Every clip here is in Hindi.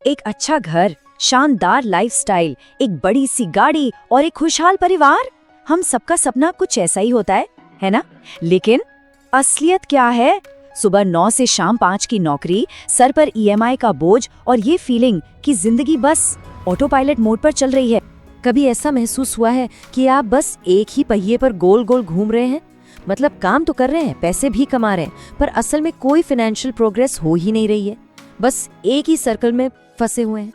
एक अच्छा घर, शानदार लाइफस्टाइल, एक बड़ी सी गाड़ी और एक खुशहाल परिवार। हम सबका सपना कुछ ऐसा ही होता है ना? लेकिन असलियत क्या है? सुबह 9 से शाम 5 की नौकरी, सर पर ईएमआई का बोझ और ये फीलिंग कि जिंदगी बस ऑटो पायलट मोड पर चल रही है। कभी ऐसा महसूस हुआ है कि आप बस एक ही पहिए पर गोल गोल घूम रहे हैं? मतलब काम तो कर रहे हैं, पैसे भी कमा रहे हैं, पर असल में कोई फाइनेंशियल प्रोग्रेस हो ही नहीं रही है। बस एक ही सर्कल में फंसे हुए हैं।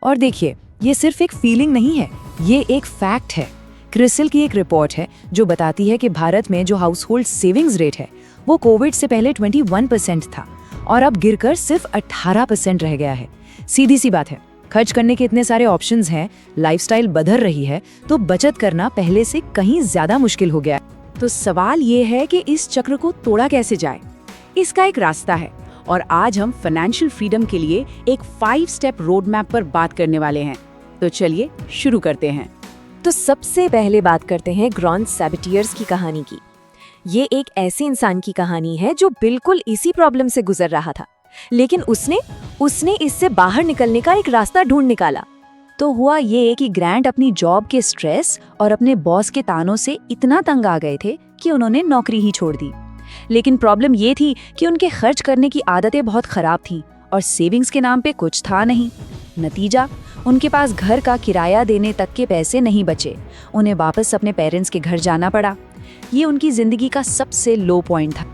और देखिए, ये सिर्फ एक फीलिंग नहीं है, ये एक फैक्ट है। क्रिसिल की एक रिपोर्ट है जो बताती है कि भारत में जो हाउस होल्ड सेविंग्स रेट है वो कोविड से पहले 21% था और अब गिरकर सिर्फ 18% रह गया है। सीधी सी बात है, खर्च करने के इतने सारे ऑप्शंस हैं, लाइफस्टाइल बदल रही है, तो बचत करना पहले से कहीं ज्यादा मुश्किल हो गया है। तो सवाल ये है कि इस चक्र को तोड़ा कैसे जाए। इसका एक रास्ता है और आज हम फाइनेंशियल फ्रीडम के लिए एक 5 स्टेप रोड मैप पर बात करने वाले हैं। तो चलिए शुरू करते हैं। तो सबसे पहले बात करते हैं ग्रॉन सैबेटियर्स की कहानी की। ये एक ऐसे इंसान की कहानी है जो बिल्कुल इसी प्रॉब्लम से गुजर रहा था, लेकिन उसने इससे बाहर निकलने का एक रास्ता ढूंढ निकाला। तो हुआ ये कि ग्रैंट अपनी जॉब के स्ट्रेस और अपने बॉस के तानों से इतना तंग आ गए थे कि उन्होंने नौकरी ही छोड़ दी। लेकिन प्रॉब्लम ये थी कि उनके खर्च करने की आदतें बहुत खराब थीं और सेविंग्स के नाम पे कुछ था नहीं। नतीजा, उनके पास घर का किराया देने तक के पैसे नहीं बचे। उन्हें वापस अपने पेरेंट्स के घर जाना पड़ा। ये उनकी जिंदगी का सबसे लो पॉइंट था।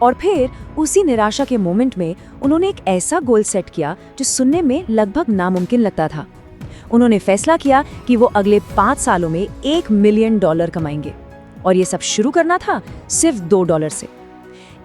और फिर उसी निराशा के मोमेंट में उन्होंने एक ऐसा गोल सेट किया जो सुनने में लगभग नामुमकिन लगता था। उन्होंने फैसला किया कि वो अगले 5 सालों में $1 मिलियन कमाएंगे और ये सब शुरू करना था सिर्फ $2 से।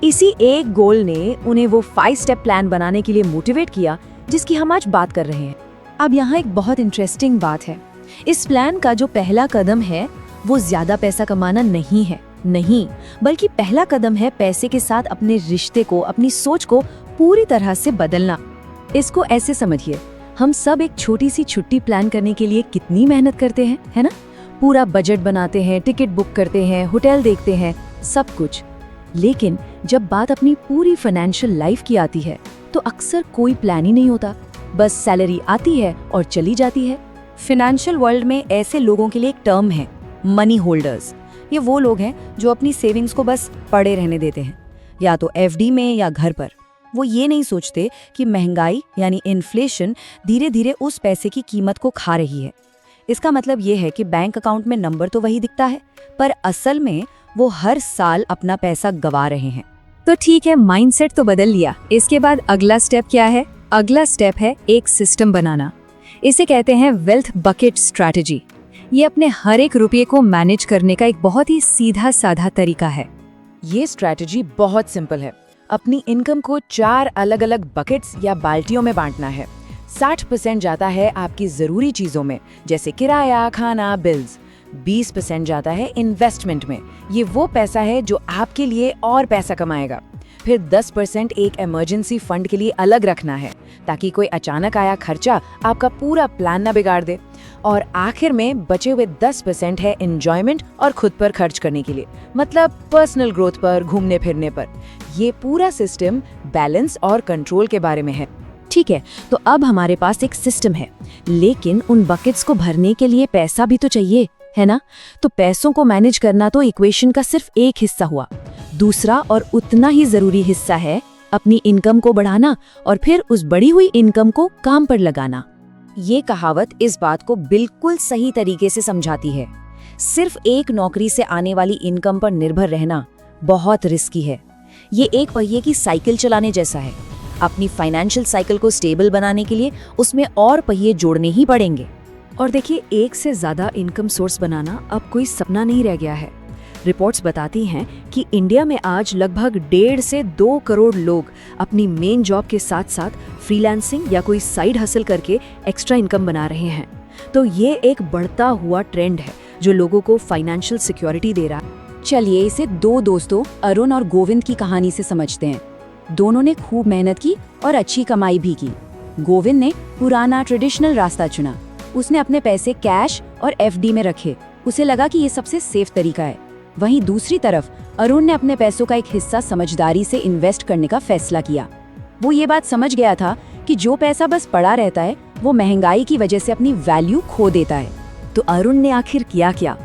इसी एक गोल ने उन्हें वो 5 स्टेप प्लान बनाने के लिए मोटिवेट किया जिसकी हम आज बात कर रहे हैं। अब यहाँ एक बहुत इंटरेस्टिंग बात है। इस प्लान का जो पहला कदम है वो ज्यादा पैसा कमाना नहीं है, नहीं, बल्कि पहला कदम है पैसे के साथ अपने रिश्ते को, अपनी सोच को पूरी तरह से बदलना। इसको ऐसे समझिए, हम सब एक छोटी सी छुट्टी प्लान करने के लिए कितनी मेहनत करते हैं, है ना? पूरा बजट बनाते हैं, टिकट बुक करते हैं, होटल देखते हैं, सब कुछ। लेकिन जब बात अपनी पूरी फाइनेंशियल लाइफ की आती है तो अक्सर कोई प्लान ही नहीं होता। बस सैलरी आती है और चली जाती है। फाइनेंशियल वर्ल्ड में ऐसे लोगों के लिए एक टर्म है, मनी होल्डर्स। ये वो लोग हैं जो अपनी सेविंग्स को बस पड़े रहने देते हैं, या तो एफडी में या घर पर। वो ये नहीं सोचते कि महंगाई यानी इन्फ्लेशन धीरे धीरे उस पैसे की कीमत को खा रही है। इसका मतलब ये है कि बैंक अकाउंट में नंबर तो वही दिखता है, पर असल में वो हर साल अपना पैसा गवा रहे हैं। तो ठीक है, माइंडसेट तो बदल लिया। इसके बाद अगला स्टेप क्या है? अगला स्टेप है एक सिस्टम बनाना। इसे कहते हैं वेल्थ बकेट स्ट्रैटेजी। ये अपने हर एक रुपये को मैनेज करने का एक बहुत ही सीधा साधा तरीका है। ये स्ट्रैटेजी बहुत सिंपल है। अपनी इनकम को 4 अलग अलग बकेट्स या बाल्टियों में बांटना है। 60% जाता है आपकी जरूरी चीजों में, जैसे किराया, खाना, बिल्स। 20% जाता है इन्वेस्टमेंट में। ये वो पैसा है जो आपके लिए और पैसा कमाएगा। फिर 10% एक इमरजेंसी फंड के लिए अलग रखना है, ताकि कोई अचानक आया खर्चा आपका पूरा प्लान ना बिगाड़ दे। और आखिर में बचे हुए 10% है एंजॉयमेंट और खुद पर खर्च करने के लिए, मतलब पर्सनल ग्रोथ पर, घूमने फिरने पर। ये पूरा सिस्टम बैलेंस और कंट्रोल के बारे में है। ठीक है, तो अब हमारे पास एक सिस्टम है, लेकिन उन बकेट्स को भरने के लिए पैसा भी तो चाहिए, है ना? तो पैसों को मैनेज करना तो इक्वेशन का सिर्फ एक हिस्सा हुआ। दूसरा और उतना ही जरूरी हिस्सा है अपनी इनकम को बढ़ाना और फिर उस बढ़ी हुई इनकम को काम पर लगाना। ये कहावत इस बात को बिल्कुल सही तरीके से समझाती है। सिर्फ एक नौकरी से आने वाली इनकम पर निर्भर रहना बहुत रिस्की है। ये एक पहिए की साइकिल चलाने जैसा है। अपनी फाइनेंशियल साइकिल को स्टेबल बनाने के लिए उसमें और पहिए जोड़ने ही पड़ेंगे। और देखिए, एक से ज्यादा इनकम सोर्स बनाना अब कोई सपना नहीं रह गया है। रिपोर्ट्स बताती हैं कि इंडिया में आज लगभग 1.5 से 2 करोड़ लोग अपनी मेन जॉब के साथ साथ फ्रीलांसिंग या कोई साइड हसल करके एक्स्ट्रा इनकम बना रहे हैं। तो ये एक बढ़ता हुआ ट्रेंड है जो लोगों को फाइनेंशियल सिक्योरिटी दे रहा है। चलिए इसे 2 दोस्तों अरुण और गोविंद की कहानी से समझते हैं। दोनों ने खूब मेहनत की और अच्छी कमाई भी की। गोविंद ने पुराना ट्रेडिशनल रास्ता चुना। उसने अपने पैसे कैश और एफडी में रखे। उसे लगा कि ये सबसे सेफ तरीका है। वहीं दूसरी तरफ अरुण ने अपने पैसों का एक हिस्सा समझदारी से इन्वेस्ट करने का फैसला किया। वो ये बात समझ गया था कि जो पैसा बस पड़ा रहता है वो महंगाई की वजह से अपनी वैल्यू खो देता है। तो अरुण ने आखिर किया क्या?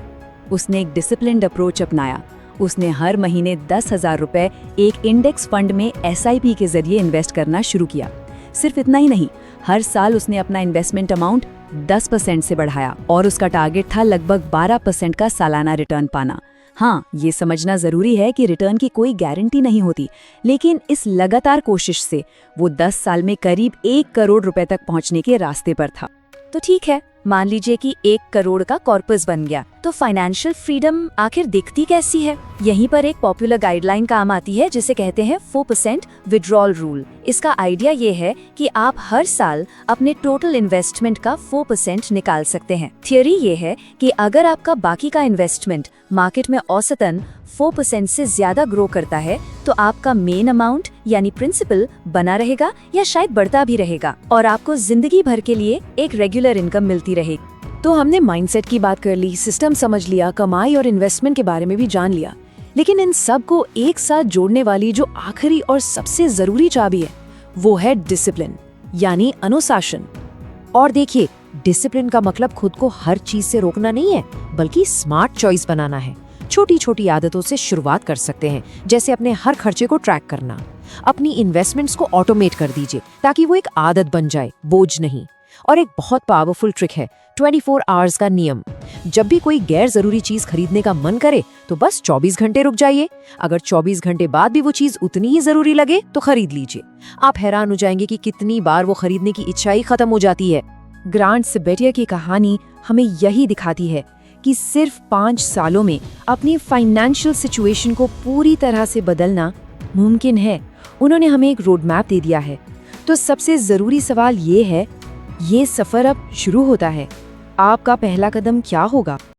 उसने एक डिसिप्लिन्ड अप्रोच अपनाया। उसने हर महीने 10,000 रुपए एक इंडेक्स फंड में SIP के जरिए इन्वेस्ट करना शुरू किया। सिर्फ इतना ही नहीं, हर साल उसने अपना इन्वेस्टमेंट अमाउंट 10% से बढ़ाया और उसका टारगेट था लगभग 12% का सालाना रिटर्न पाना। हाँ, ये समझना जरूरी है कि रिटर्न की कोई गारंटी नहीं होती, लेकिन इस लगातार कोशिश से वो 10 साल में करीब 1 करोड़ रुपए तक पहुंचने के रास्ते पर था। तो ठीक है, मान लीजिए कि 1 करोड़ का कॉर्पस बन गया, तो फाइनेंशियल फ्रीडम आखिर दिखती कैसी है? यहीं पर एक पॉपुलर गाइडलाइन काम आती है जिसे कहते हैं 4% विड्रॉल रूल। इसका आइडिया ये है कि आप हर साल अपने टोटल इन्वेस्टमेंट का 4% निकाल सकते हैं। थियरी ये है कि अगर आपका बाकी का इन्वेस्टमेंट मार्केट में औसतन 4% से ज्यादा ग्रो करता है तो आपका मेन अमाउंट यानी प्रिंसिपल बना रहेगा या शायद बढ़ता भी रहेगा और आपको जिंदगी भर के लिए एक रेगुलर इनकम मिलती रहेगी। तो हमने माइंडसेट की बात कर ली, सिस्टम समझ लिया, कमाई और इन्वेस्टमेंट के बारे में भी जान लिया, लेकिन इन सब को एक साथ जोड़ने वाली जो आखिरी और सबसे जरूरी चाबी है वो है डिसिप्लिन यानी अनुशासन। और देखिए, डिसिप्लिन का मतलब खुद को हर चीज से रोकना नहीं है, बल्कि स्मार्ट चॉइस बनाना है। छोटी छोटी आदतों से शुरुआत कर सकते हैं, जैसे अपने हर खर्चे को ट्रैक करना। अपनी इन्वेस्टमेंट्स को ऑटोमेट कर दीजिए ताकि वो एक आदत बन जाए, बोझ नहीं। और एक बहुत पावरफुल ट्रिक है 24 आवर्स का नियम। जब भी कोई गैर जरूरी चीज खरीदने का मन करे तो बस 24 घंटे रुक जाइए। अगर 24 घंटे बाद भी वो चीज उतनी ही जरूरी लगे तो खरीद लीजिए। आप हैरान हो जाएंगे कि कितनी बार वो खरीदने की इच्छा ही खत्म हो जाती है। ग्रांट सेबेटियर की कहानी हमें यही दिखाती है कि सिर्फ 5 सालों में अपनी फाइनेंशियल सिचुएशन को पूरी तरह से बदलना मुमकिन है। उन्होंने हमें एक रोड मैप दे दिया है। तो सबसे जरूरी सवाल ये है, ये सफर अब शुरू होता है। आपका पहला कदम क्या होगा?